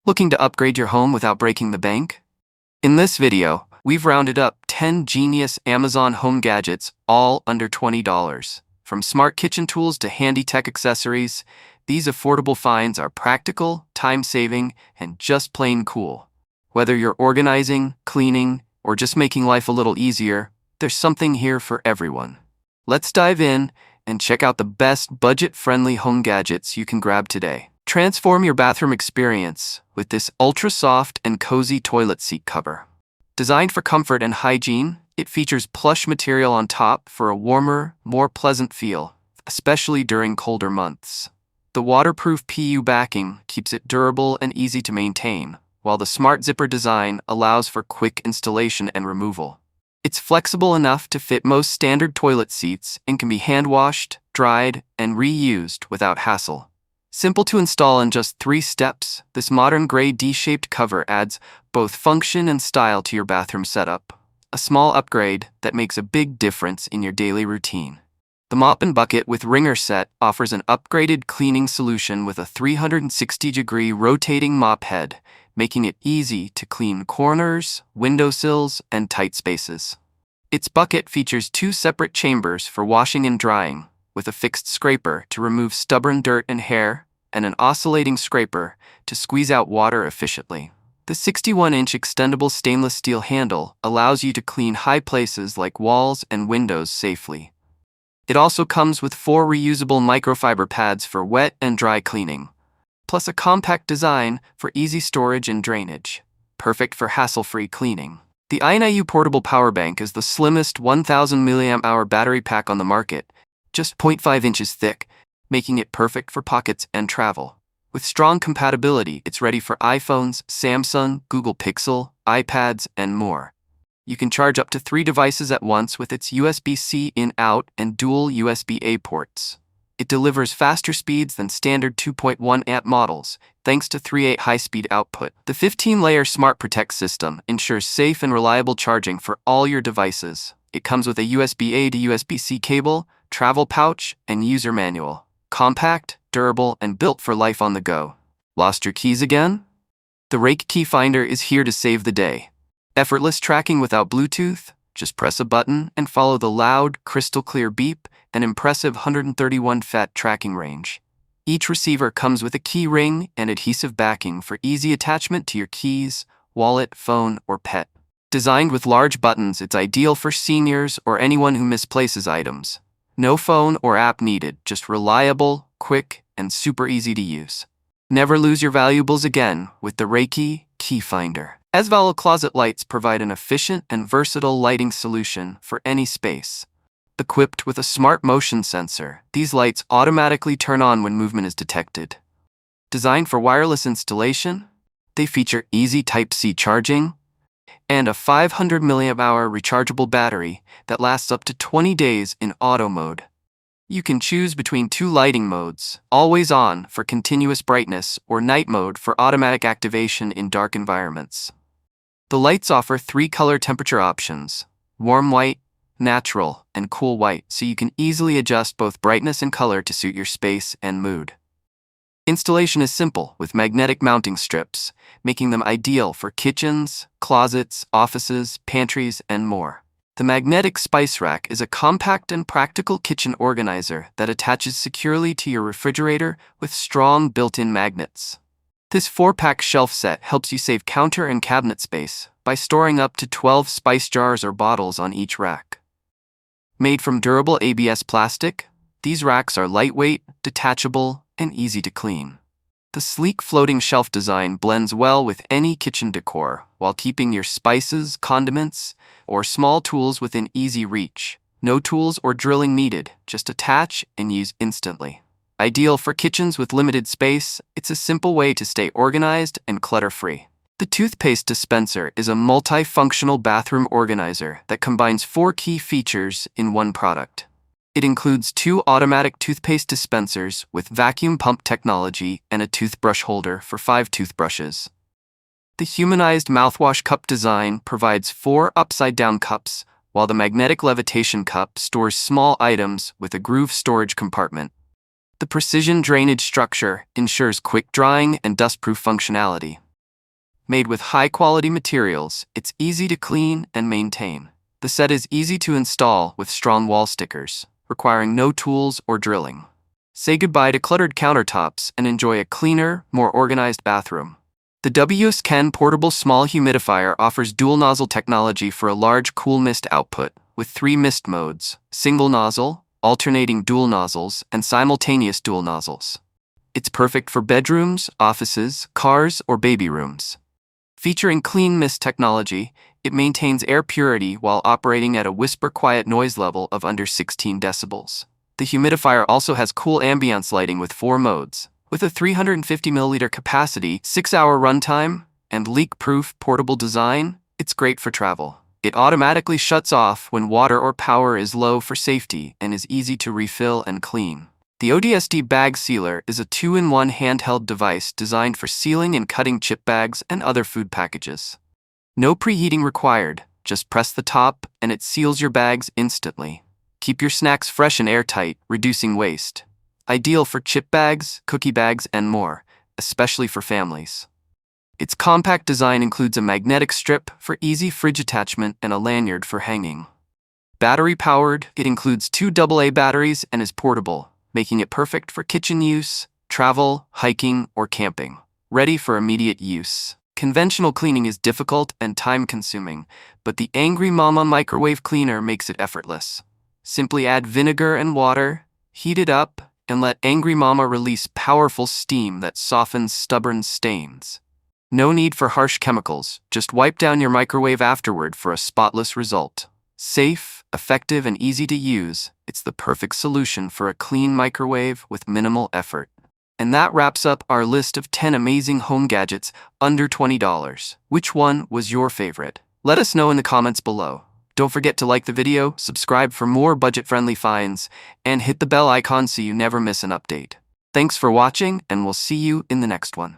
Looking to upgrade your home without breaking the bank? In this video, we've rounded up 10 genius Amazon home gadgets, all under $20. From smart kitchen tools to handy tech accessories, these affordable finds are practical, time-saving, and just plain cool. Whether you're organizing, cleaning, or just making life a little easier, there's something here for everyone. Let's dive in and check out the best budget-friendly home gadgets you can grab today. Transform your bathroom experience with this ultra-soft and cozy toilet seat cover. Designed for comfort and hygiene, it features plush material on top for a warmer, more pleasant feel, especially during colder months. The waterproof PU backing keeps it durable and easy to maintain, while the smart zipper design allows for quick installation and removal. It's flexible enough to fit most standard toilet seats and can be hand-washed, dried, and reused without hassle. Simple to install in just 3 steps, this modern gray D-shaped cover adds both function and style to your bathroom setup, a small upgrade that makes a big difference in your daily routine. The Mop and Bucket with Wringer set offers an upgraded cleaning solution with a 360-degree rotating mop head, making it easy to clean corners, windowsills, and tight spaces. Its bucket features 2 separate chambers for washing and drying, with a fixed scraper to remove stubborn dirt and hair, and an oscillating scraper to squeeze out water efficiently. The 61-inch extendable stainless steel handle allows you to clean high places like walls and windows safely. It also comes with 4 reusable microfiber pads for wet and dry cleaning, plus a compact design for easy storage and drainage, perfect for hassle-free cleaning. The EZVALO portable Powerbank is the slimmest 1000 mAh battery pack on the market, just 0.5 inches thick, making it perfect for pockets and travel. With strong compatibility, it's ready for iPhones, Samsung, Google Pixel, iPads, and more. You can charge up to 3 devices at once with its USB-C in-out and dual USB-A ports. It delivers faster speeds than standard 2.1 amp models, thanks to 3.8 high-speed output. The 15-layer Smart Protect system ensures safe and reliable charging for all your devices. It comes with a USB-A to USB-C cable, travel pouch, and user manual. Compact, durable, and built for life on the go. Lost your keys again? The Rake Key Finder is here to save the day. Effortless tracking without Bluetooth? Just press a button and follow the loud, crystal-clear beep and impressive 131 Fat tracking range. Each receiver comes with a key ring and adhesive backing for easy attachment to your keys, wallet, phone, or pet. Designed with large buttons, it's ideal for seniors or anyone who misplaces items. No phone or app needed, just reliable, quick, and super easy to use. Never lose your valuables again with the Rake Key Finder. EZVALO closet lights provide an efficient and versatile lighting solution for any space. Equipped with a smart motion sensor, these lights automatically turn on when movement is detected. Designed for wireless installation, they feature easy Type-C charging and a 500 mAh rechargeable battery that lasts up to 20 days in auto mode. You can choose between 2 lighting modes, always on for continuous brightness or night mode for automatic activation in dark environments. The lights offer 3 color temperature options, warm white, natural, and cool white, so you can easily adjust both brightness and color to suit your space and mood. Installation is simple, with magnetic mounting strips, making them ideal for kitchens, closets, offices, pantries, and more. The magnetic spice rack is a compact and practical kitchen organizer that attaches securely to your refrigerator with strong built-in magnets. This 4-pack shelf set helps you save counter and cabinet space by storing up to 12 spice jars or bottles on each rack. Made from durable ABS plastic, these racks are lightweight, detachable, and easy to clean. The sleek floating shelf design blends well with any kitchen decor while keeping your spices, condiments, or small tools within easy reach. No tools or drilling needed, just attach and use instantly. Ideal for kitchens with limited space, it's a simple way to stay organized and clutter-free. The Toothpaste Dispenser is a multifunctional bathroom organizer that combines 4 key features in one product. It includes 2 automatic toothpaste dispensers with vacuum pump technology and a toothbrush holder for 5 toothbrushes. The humanized mouthwash cup design provides 4 upside-down cups, while the magnetic levitation cup stores small items with a groove storage compartment. The precision drainage structure ensures quick drying and dustproof functionality. Made with high-quality materials, it's easy to clean and maintain. The set is easy to install with strong wall stickers, requiring no tools or drilling. Say goodbye to cluttered countertops and enjoy a cleaner, more organized bathroom. The WS10 portable small humidifier offers dual nozzle technology for a large cool mist output, with 3 mist modes: single nozzle, alternating dual nozzles, and simultaneous dual nozzles. It's perfect for bedrooms, offices, cars, or baby rooms. Featuring clean mist technology, it maintains air purity while operating at a whisper-quiet noise level of under 16 decibels. The humidifier also has cool ambiance lighting with 4 modes. With a 350 milliliter capacity, 6-hour runtime, and leak-proof portable design, it's great for travel. It automatically shuts off when water or power is low for safety and is easy to refill and clean. The ODSD Bag Sealer is a 2-in-1 handheld device designed for sealing and cutting chip bags and other food packages. No preheating required, just press the top and it seals your bags instantly. Keep your snacks fresh and airtight, reducing waste. Ideal for chip bags, cookie bags, and more, especially for families. Its compact design includes a magnetic strip for easy fridge attachment and a lanyard for hanging. Battery-powered, it includes 2 AA batteries and is portable, making it perfect for kitchen use, travel, hiking, or camping. Ready for immediate use. Conventional cleaning is difficult and time-consuming, but the Angry Mama microwave cleaner makes it effortless. Simply add vinegar and water, heat it up, and let Angry Mama release powerful steam that softens stubborn stains. No need for harsh chemicals, just wipe down your microwave afterward for a spotless result. Safe, effective, and easy to use, it's the perfect solution for a clean microwave with minimal effort. And that wraps up our list of 10 amazing home gadgets under $20. Which one was your favorite? Let us know in the comments below. Don't forget to like the video, subscribe for more budget-friendly finds, and hit the bell icon so you never miss an update. Thanks for watching, and we'll see you in the next one.